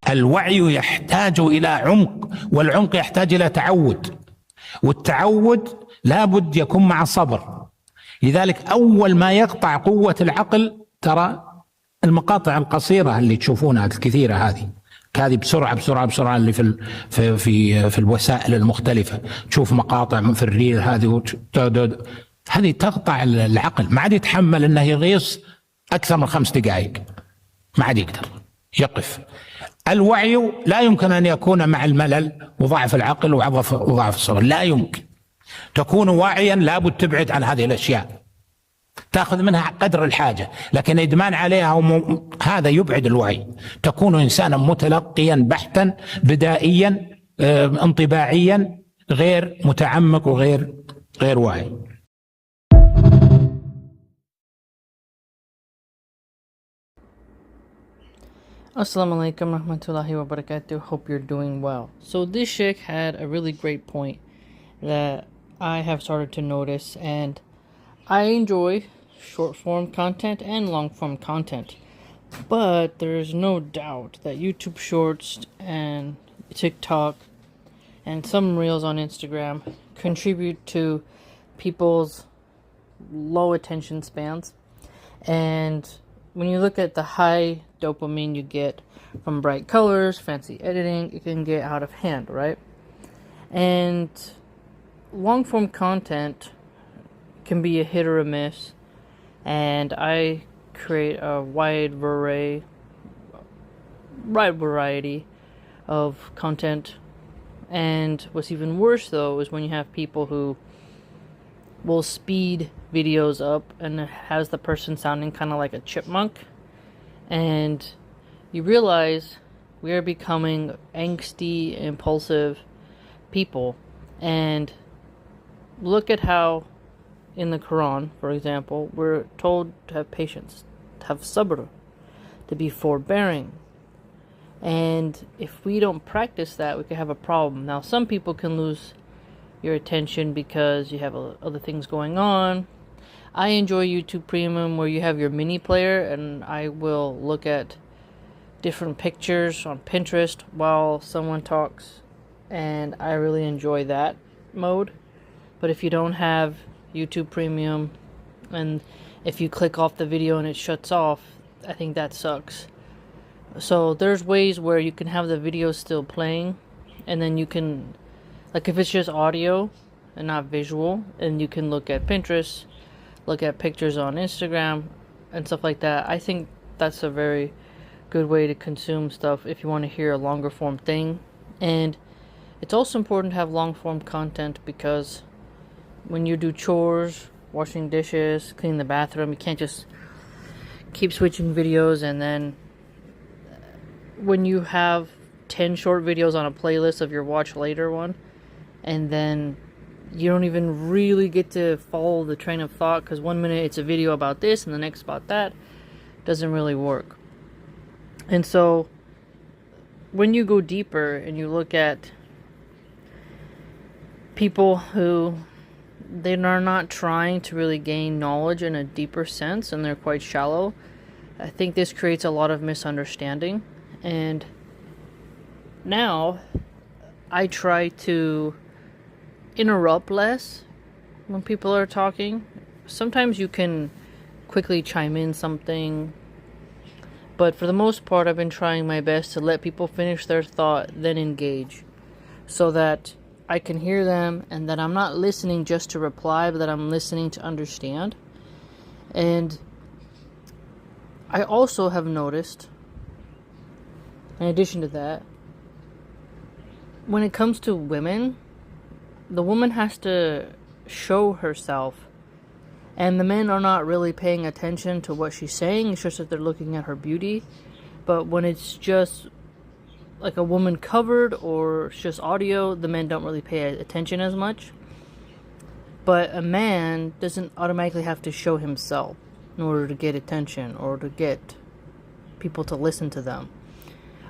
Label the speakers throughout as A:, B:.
A: الوعي يحتاج إلى عمق، والعمق يحتاج إلى تعود، والتعود لابد يكون مع صبر. لذلك أول ما يقطع قوة العقل ترى المقاطع القصيرة اللي تشوفونها الكثيرة هذه بسرعة بسرعة بسرعة، اللي في الوسائل المختلفة، تشوف مقاطع في الريل هذه تقطع العقل، ما عاد يتحمل انه يغيص اكثر من 5 دقائق، ما عاد يقدر يقف. الوعي لا يمكن ان يكون مع الملل وضعف العقل وضعف الصبر، لا يمكن. تكون واعيا لابد تبعد عن هذه الاشياء، تأخذ منها قدر الحاجة، لكن إدمان عليها هذا يبعد الوعي. تكون إنسانا متلقيا بحتا، بدائيا، انطباعيا، غير متعمق وغير واعي.
B: Assalamu alaikum rahmatullahi wa barakatuh. Hope you're doing well. So this sheikh had a really great point that I have started to notice, and I enjoy short form content and long form content, but there's no doubt that YouTube Shorts and TikTok and some reels on Instagram contribute to people's low attention spans. And when you look at the high dopamine you get from bright colors, fancy editing, it can get out of hand, right? And long form content can be a hit or a miss, and I create a wide variety of content. And what's even worse though is when you have people who will speed videos up and it has the person sounding kind of like a chipmunk, and you realize we are becoming angsty, impulsive people. And look at how in the Quran, for example, we're told to have patience, to have sabr, to be forbearing. And if we don't practice that, we could have a problem. Now, some people can lose your attention because you have other things going on. I enjoy YouTube Premium, where you have your mini player, and I will look at different pictures on Pinterest while someone talks, and I really enjoy that mode. But if you don't have YouTube Premium, and if you click off the video and it shuts off, I think that sucks. So there's ways where you can have the video still playing, and then you can, like if it's just audio and not visual, and you can look at Pinterest, look at pictures on Instagram and stuff like that. I think that's a very good way to consume stuff if you want to hear a longer form thing. And it's also important to have long form content, because when you do chores, washing dishes, cleaning the bathroom, you can't just keep switching videos. And then when you have 10 short videos on a playlist of your watch later one, and then you don't even really get to follow the train of thought, because 1 minute it's a video about this and the next about that, doesn't really work. And so when you go deeper and you look at people who they are not trying to really gain knowledge in a deeper sense, and they're quite shallow, I think this creates a lot of misunderstanding. And now I try to interrupt less when people are talking. Sometimes you can quickly chime in something, but for the most part I've been trying my best to let people finish their thought, then engage, so that I can hear them, and that I'm not listening just to reply, but that I'm listening to understand. And I also have noticed, in addition to that, when it comes to women, the woman has to show herself, and the men are not really paying attention to what she's saying. It's just that they're looking at her beauty. But when it's just like a woman covered, or it's just audio, the men don't really pay attention as much. But a man doesn't automatically have to show himself in order to get attention or to get people to listen to them.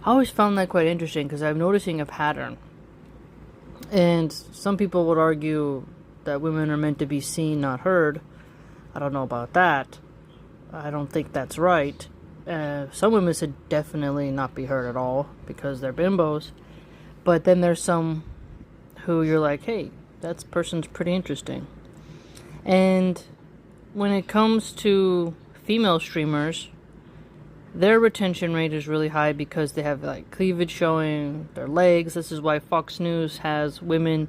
B: I always found that quite interesting, because I'm noticing a pattern. And some people would argue that women are meant to be seen, not heard. I don't know about that. I don't think that's right. Some women should definitely not be heard at all because they're bimbos. But then there's some who you're like, hey, that person's pretty interesting. And when it comes to female streamers, their retention rate is really high because they have like cleavage showing, their legs. This is why Fox News has women,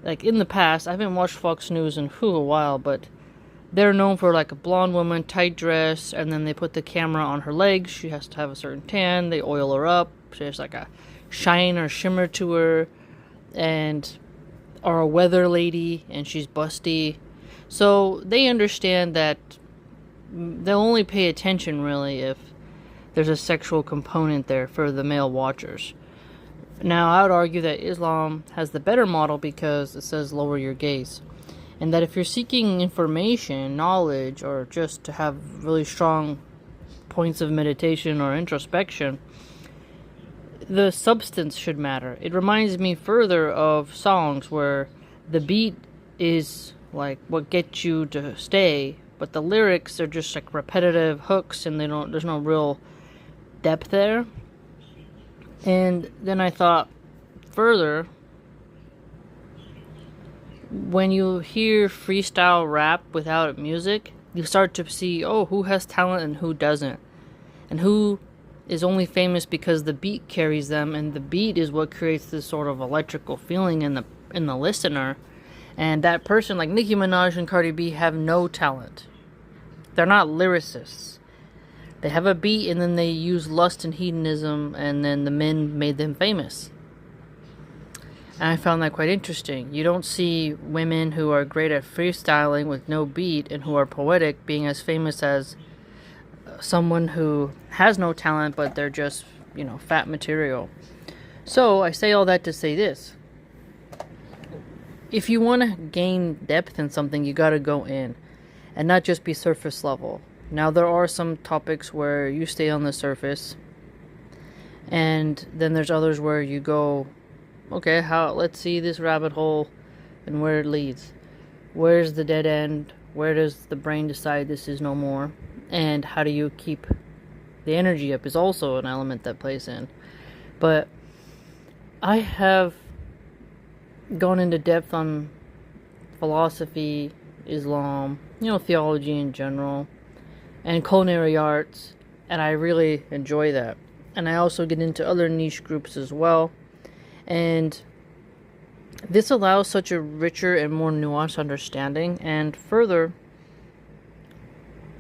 B: like in the past, I haven't watched Fox News in a while, but they're known for like a blonde woman, tight dress, and then they put the camera on her legs. She has to have a certain tan. They oil her up. She has like a shine or shimmer to her, or a weather lady, and she's busty. So they understand that they'll only pay attention really if there's a sexual component there for the male watchers. Now, I would argue that Islam has the better model because it says lower your gaze. And that if you're seeking information, knowledge, or just to have really strong points of meditation or introspection, the substance should matter. It reminds me further of songs where the beat is like what gets you to stay, but the lyrics are just like repetitive hooks and there's no real depth there. And then I thought further, when you hear freestyle rap without music, you start to see, who has talent and who doesn't. And who is only famous because the beat carries them, and the beat is what creates this sort of electrical feeling in the listener. And that person, like Nicki Minaj and Cardi B, have no talent. They're not lyricists. They have a beat and then they use lust and hedonism, and then the men made them famous. And I found that quite interesting. You don't see women who are great at freestyling with no beat and who are poetic being as famous as someone who has no talent, but they're just, fat material. So I say all that to say this. If you want to gain depth in something, you got to go in and not just be surface level. Now, there are some topics where you stay on the surface, and then there's others where you go, okay, let's see this rabbit hole and where it leads. Where's the dead end? Where does the brain decide this is no more? And how do you keep the energy up is also an element that plays in. But I have gone into depth on philosophy, Islam, theology in general, and culinary arts, and I really enjoy that. And I also get into other niche groups as well. And this allows such a richer and more nuanced understanding. And further,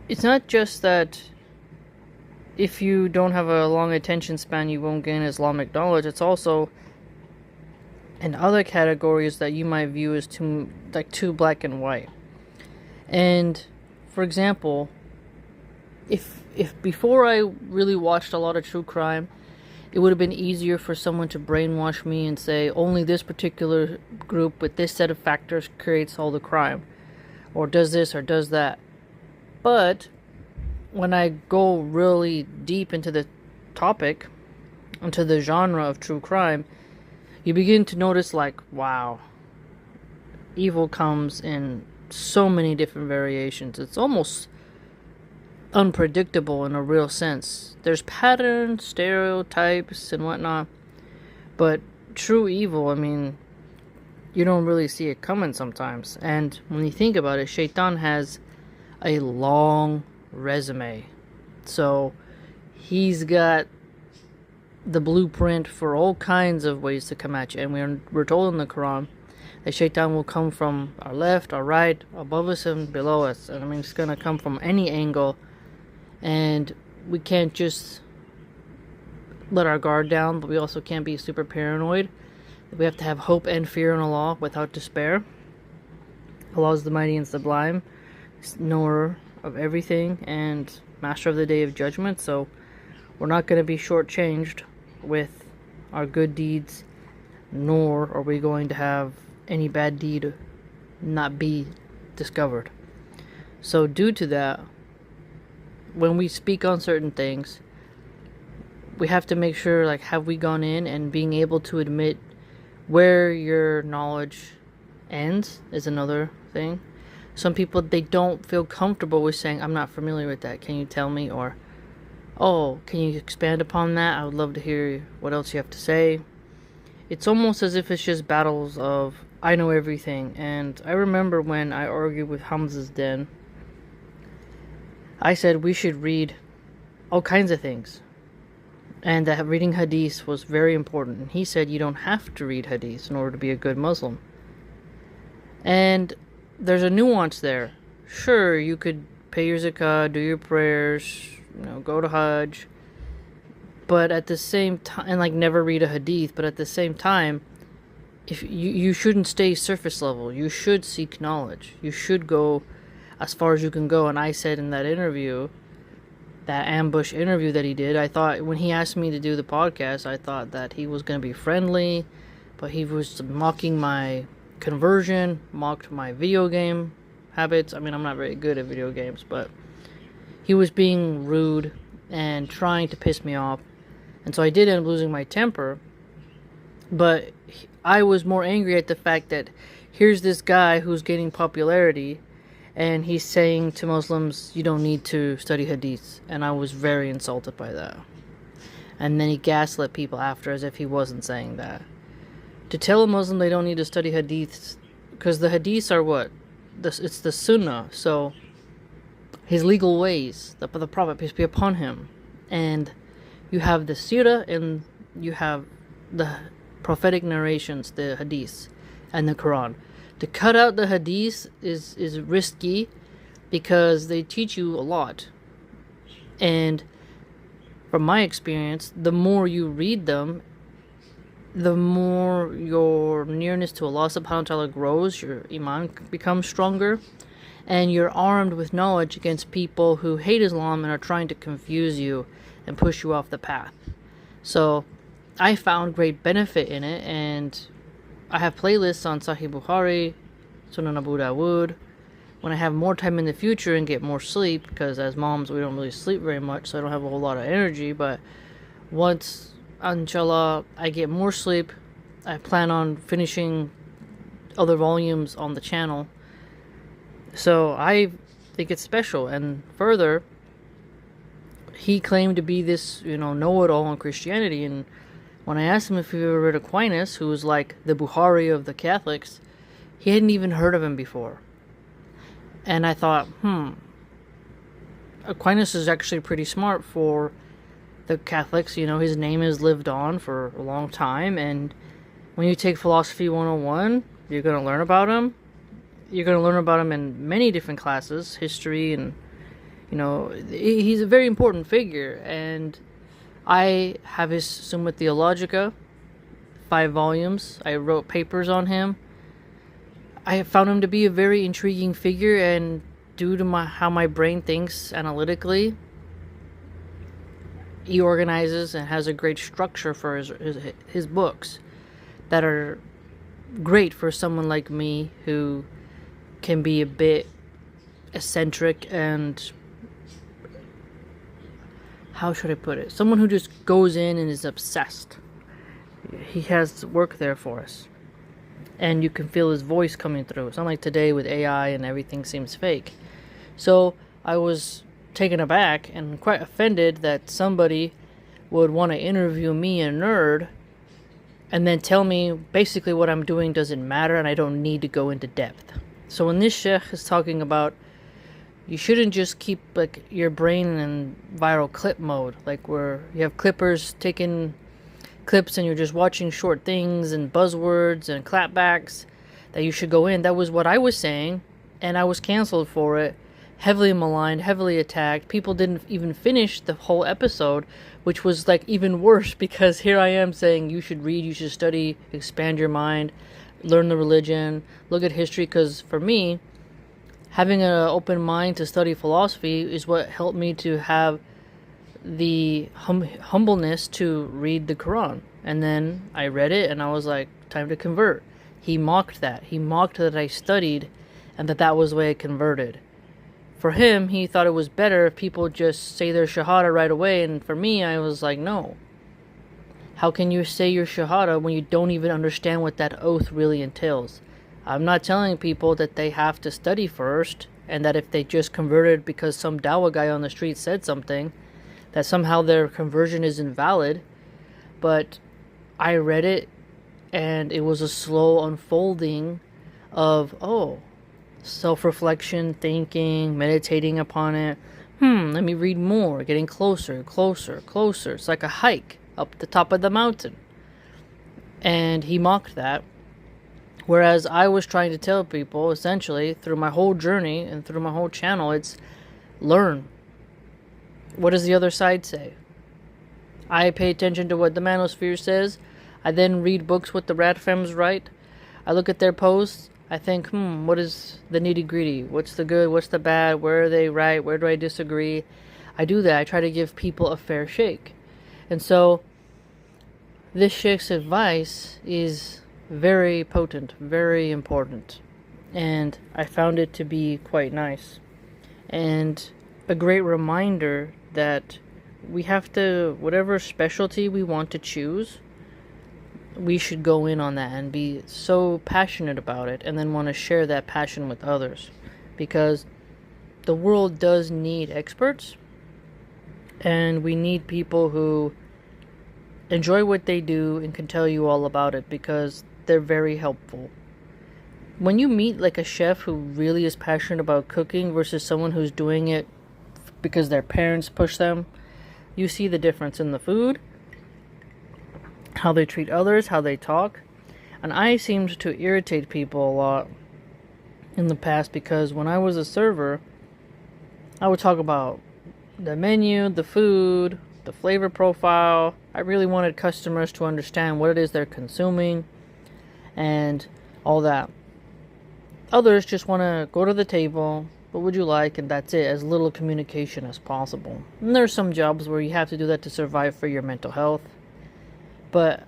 B: it's not just that if you don't have a long attention span, you won't gain Islamic knowledge. It's also in other categories that you might view as too black and white. And for example, if before I really watched a lot of true crime, it would have been easier for someone to brainwash me and say only this particular group with this set of factors creates all the crime, or does this or does that. But when I go really deep into the topic, into the genre of true crime, you begin to notice wow, evil comes in so many different variations. It's almost unpredictable in a real sense. There's patterns, stereotypes, and whatnot, but true evil, you don't really see it coming sometimes. And when you think about it, Shaitan has a long resume, so he's got the blueprint for all kinds of ways to come at you. And we're told in the Quran that Shaitan will come from our left, our right, above us and below us. And it's going to come from any angle. And we can't just let our guard down, but we also can't be super paranoid. We have to have hope and fear in Allah without despair. Allah is the mighty and sublime, knower of everything and master of the day of judgment. So we're not going to be shortchanged with our good deeds, nor are we going to have any bad deed not be discovered. So due to that, when we speak on certain things, we have to make sure, have we gone in, and being able to admit where your knowledge ends is another thing. Some people, they don't feel comfortable with saying, I'm not familiar with that, can you tell me? Or, Oh, can you expand upon that? I would love to hear what else you have to say. It's almost as if it's just battles of I know everything. And I remember when I argued with Hamza's Den, I said we should read all kinds of things, and that reading hadith was very important. And he said you don't have to read hadith in order to be a good Muslim. And there's a nuance there. Sure, you could pay your zakah, do your prayers, go to Hajj, but at the same time, and like never read a hadith, but at the same time, if you shouldn't stay surface level. You should seek knowledge. You should go as far as you can go. And I said in that interview, that ambush interview that he did, I thought when he asked me to do the podcast, I thought that he was going to be friendly, but he was mocking my conversion, mocked my video game habits. I mean, I'm not very good at video games, but he was being rude and trying to piss me off. And so I did end up losing my temper, but I was more angry at the fact that here's this guy who's getting popularity, and he's saying to Muslims, you don't need to study hadith. And I was very insulted by that. And then he gaslit people after as if he wasn't saying that. To tell a Muslim they don't need to study hadiths, because the hadiths are what? It's the sunnah, so his legal ways, the Prophet, peace be upon him. And you have the seerah, and you have the prophetic narrations, the hadiths, and the Quran. To cut out the hadiths is risky, because they teach you a lot. And from my experience, the more you read them, the more your nearness to Allah subhanahu wa ta'ala grows, your iman becomes stronger, and you're armed with knowledge against people who hate Islam and are trying to confuse you and push you off the path. So I found great benefit in it, and I have playlists on Sahih Bukhari, Sunan Abu Dawud. When I have more time in the future and get more sleep, because as moms we don't really sleep very much, so I don't have a whole lot of energy, but once inshallah I get more sleep, I plan on finishing other volumes on the channel. So I think it's special. And further, he claimed to be this know-it-all on Christianity, and when I asked him if he ever read Aquinas, who was like the Bukhari of the Catholics, he hadn't even heard of him before. And I thought, Aquinas is actually pretty smart for the Catholics. His name has lived on for a long time, and when you take Philosophy 101, you're going to learn about him. You're going to learn about him in many different classes, history, and he's a very important figure. And I have his Summa Theologica, 5 volumes. I wrote papers on him. I found him to be a very intriguing figure, and due to how my brain thinks analytically, he organizes and has a great structure for his books that are great for someone like me who can be a bit eccentric and, how should I put it? Someone who just goes in and is obsessed. He has work there for us. And you can feel his voice coming through. It's not like today with AI and everything seems fake. So I was taken aback and quite offended that somebody would want to interview me, a nerd, and then tell me basically what I'm doing doesn't matter and I don't need to go into depth. So when this sheikh is talking about you shouldn't just keep like your brain in viral clip mode, like where you have clippers taking clips and you're just watching short things and buzzwords and clapbacks, that you should go in. That was what I was saying, and I was canceled for it, heavily maligned, heavily attacked. People didn't even finish the whole episode, which was like even worse, because here I am saying you should read, you should study, expand your mind, learn the religion, look at history, because for me, having an open mind to study philosophy is what helped me to have the humbleness to read the Quran. And then I read it and I was like, time to convert. He mocked that. He mocked that I studied and that was the way I converted. For him, he thought it was better if people just say their shahada right away, and for me, I was like, no. How can you say your shahada when you don't even understand what that oath really entails? I'm not telling people that they have to study first, and that if they just converted because some dawah guy on the street said something, that somehow their conversion is invalid. But I read it, and it was a slow unfolding of, oh, self-reflection, thinking, meditating upon it. Let me read more, getting closer, closer, closer. It's like a hike up the top of the mountain. And he mocked that. Whereas I was trying to tell people, essentially, through my whole journey and through my whole channel, it's learn. What does the other side say? I pay attention to what the manosphere says. I then read books what the rat femmes write. I look at their posts. I think, what is the nitty-gritty? What's the good? What's the bad? Where are they right? Where do I disagree? I do that. I try to give people a fair shake. And so, this sheikh's advice is very potent, very important. And I found it to be quite nice. And a great reminder that we have to, whatever specialty we want to choose, we should go in on that and be so passionate about it, and then want to share that passion with others, because the world does need experts, and we need people who enjoy what they do and can tell you all about it, because they're very helpful. When you meet like a chef who really is passionate about cooking versus someone who's doing it because their parents push them, you see the difference in the food, how they treat others, how they talk. And I seemed to irritate people a lot in the past, because when I was a server, I would talk about the menu, the food, the flavor profile. I really wanted customers to understand what it is they're consuming and all that. Others just want to go to the table, what would you like, and that's it, as little communication as possible. And there's some jobs where you have to do that to survive for your mental health. But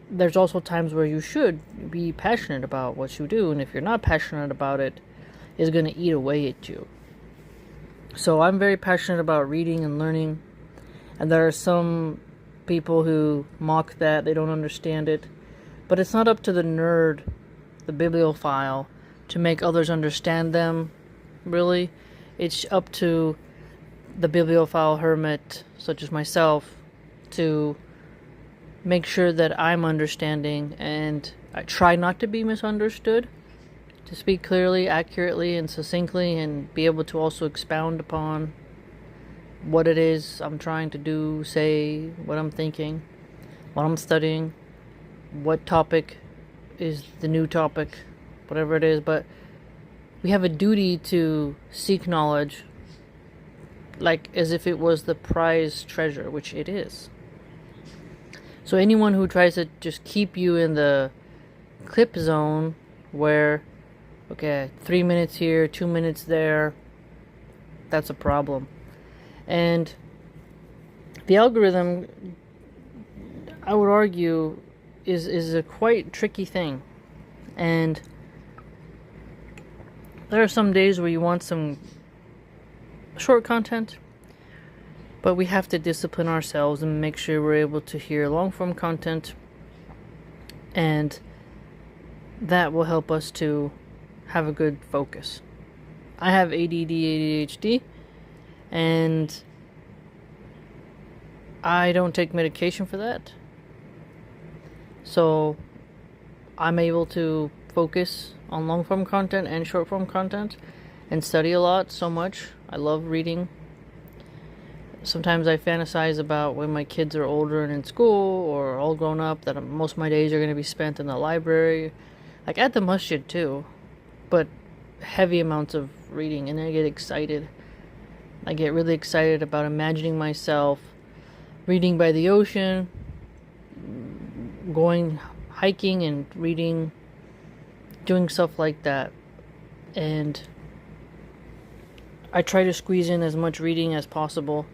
B: there's also times where you should be passionate about what you do, and if you're not passionate about it, it's going to eat away at you. So I'm very passionate about reading and learning, and there are some people who mock that, they don't understand it. But it's not up to the nerd, the bibliophile, to make others understand them, really. It's up to the bibliophile hermit, such as myself, to make sure that I'm understanding, and I try not to be misunderstood, to speak clearly, accurately, and succinctly, and be able to also expound upon what it is I'm trying to do, say, what I'm thinking, what I'm studying, what topic is the new topic, whatever it is. But we have a duty to seek knowledge like as if it was the prized treasure, which it is. So anyone who tries to just keep you in the clip zone where, okay, 3 minutes here, 2 minutes there, that's a problem. And the algorithm, I would argue, is a quite tricky thing. And there are some days where you want some short content, but we have to discipline ourselves and make sure we're able to hear long-form content, and that will help us to have a good focus. I have ADD, ADHD, and I don't take medication for that. So I'm able to focus on long-form content and short-form content and study a lot, so much. I love reading. Sometimes I fantasize about when my kids are older and in school or all grown up, that most of my days are going to be spent in the library, like at the masjid too, but heavy amounts of reading. And I get excited. I get really excited about imagining myself reading by the ocean, going hiking and reading, doing stuff like that. And I try to squeeze in as much reading as possible,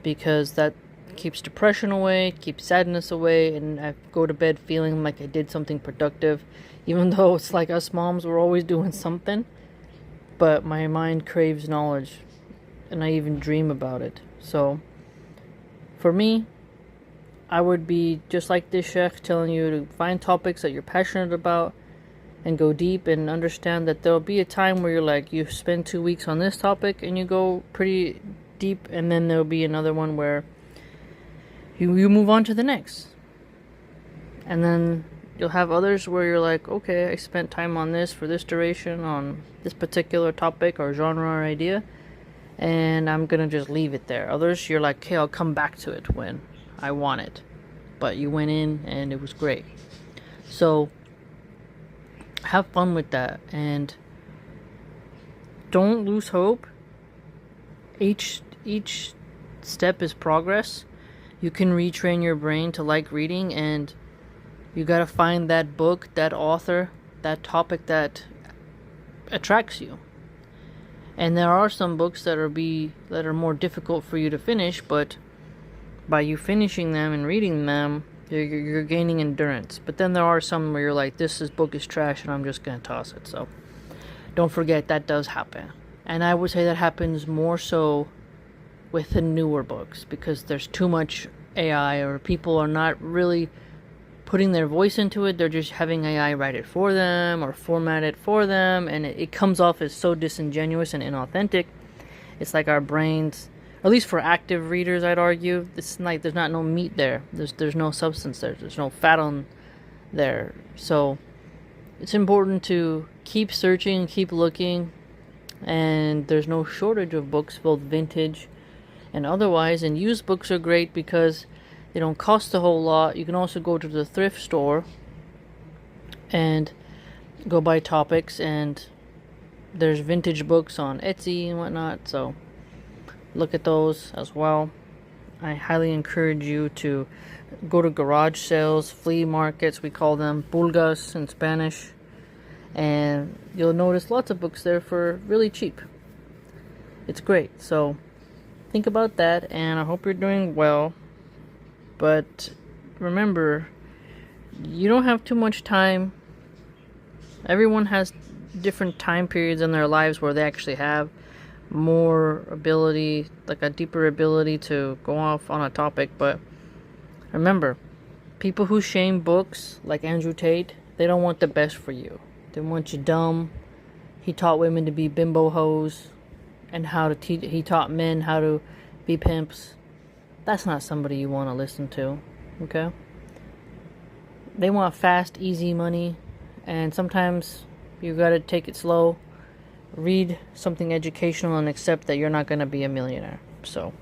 B: because that keeps depression away, keeps sadness away, and I go to bed feeling like I did something productive, even though it's like us moms, we're always doing something. But my mind craves knowledge, and I even dream about it. So for me, I would be just like this sheikh, telling you to find topics that you're passionate about and go deep, and understand that there'll be a time where you're like, you spend 2 weeks on this topic and you go pretty deep, and then there'll be another one where you move on to the next. And then you'll have others where you're like, okay, I spent time on this for this duration on this particular topic or genre or idea, and I'm gonna just leave it there. Others, you're like, okay, I'll come back to it when I want it. But you went in and it was great. So have fun with that, and don't lose hope. Each step is progress. You can retrain your brain to like reading, and you gotta find that book, that author, that topic that attracts you. And there are some books that are more difficult for you to finish, but by you finishing them and reading them, you're gaining endurance. But then there are some where you're like, this book is trash and I'm just gonna toss it. So don't forget that does happen. And I would say that happens more so with the newer books, because there's too much AI, or people are not really putting their voice into it. They're just having AI write it for them or format it for them, and it comes off as so disingenuous and inauthentic. It's like our brains, at least for active readers, I'd argue, it's like there's no meat there. There's no substance there. There's no fat on there. So it's important to keep searching, keep looking, and there's no shortage of books, both vintage and otherwise. And used books are great because they don't cost a whole lot. You can also go to the thrift store and go buy topics, and there's vintage books on Etsy and whatnot, so look at those as well. I highly encourage you to go to garage sales, flea markets, we call them pulgas in Spanish, and you'll notice lots of books there for really cheap. It's great. So think about that, and I hope you're doing well. But remember, you don't have too much time. Everyone has different time periods in their lives where they actually have more ability, like a deeper ability to go off on a topic. But remember, people who shame books, like Andrew Tate, they don't want the best for you. They want you dumb. He taught women to be bimbo hoes, and he taught men how to be pimps. That's not somebody you want to listen to, okay? They want fast, easy money, and sometimes you gotta take it slow. Read something educational and accept that you're not gonna be a millionaire. So,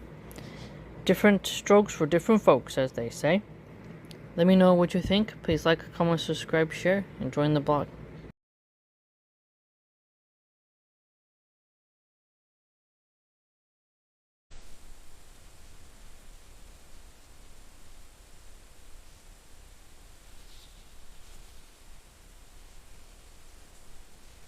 B: different strokes for different folks, as they say. Let me know what you think. Please like, comment, subscribe, share, and join the blog.